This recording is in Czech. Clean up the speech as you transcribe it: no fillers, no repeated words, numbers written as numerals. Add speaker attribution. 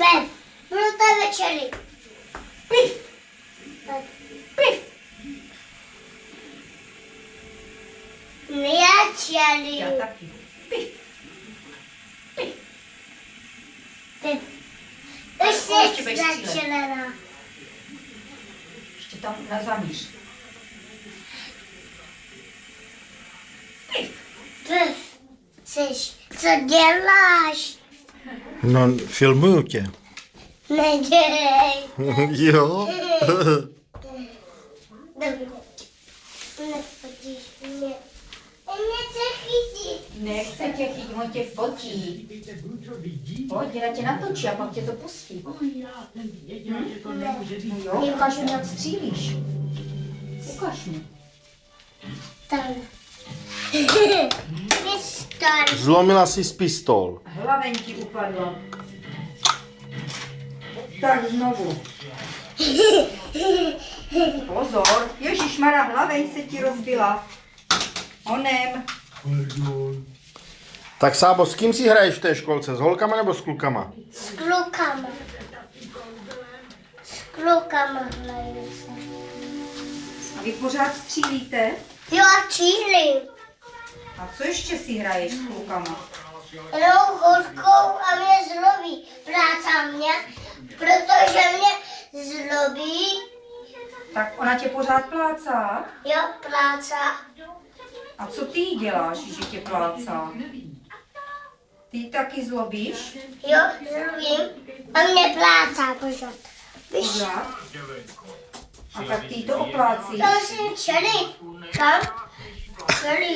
Speaker 1: Pev. Minuta večery.
Speaker 2: Pif.
Speaker 1: Pev.
Speaker 2: Pif.
Speaker 1: Já čelím.
Speaker 2: Já taky. Pif. Pif.
Speaker 1: Pev.
Speaker 2: Ale
Speaker 1: Už
Speaker 2: ještě
Speaker 1: jsi
Speaker 2: budeš střílet.
Speaker 1: začalená.
Speaker 2: Ještě tam zamíř. Pif.
Speaker 1: Pev. Co děláš?
Speaker 3: No, filmuju tě.
Speaker 1: Nedělej.
Speaker 3: Jo.
Speaker 1: Nefotíš mě. Nechce chytit.
Speaker 2: Nechce tě chytit, on tě fotí. Pojď, já tě natočí a pak tě to pustí. No jo, ukáž mi, jak střílíš. Ukáž mi.
Speaker 1: Tam. Pistol.
Speaker 3: Zlomila si z pistol.
Speaker 2: Hlaveň ti upadla. Tak znovu. Pozor, ježišmarja, hlaveň se ti rozbila. Onem.
Speaker 3: Tak Sábo, s kým si hraješ v té školce? S holkama nebo s klukama?
Speaker 1: S klukama. S klukama hraju se.
Speaker 2: A vy pořád střílíte?
Speaker 1: Jo, čílím.
Speaker 2: A co ještě si hraješ s klukama?
Speaker 1: Hrou horkou a mě zlobí. Plácá mě, protože mě zlobí.
Speaker 2: Tak ona tě pořád plácá?
Speaker 1: Jo, plácá.
Speaker 2: A co ty jí děláš, že tě plácá? Ty ji taky zlobíš?
Speaker 1: Jo, zlobím. A mě plácá pořád. Víš,
Speaker 2: Pořád? A tak ty jí to oplácíš?
Speaker 1: tam jsem čelí. Kam? Čelí.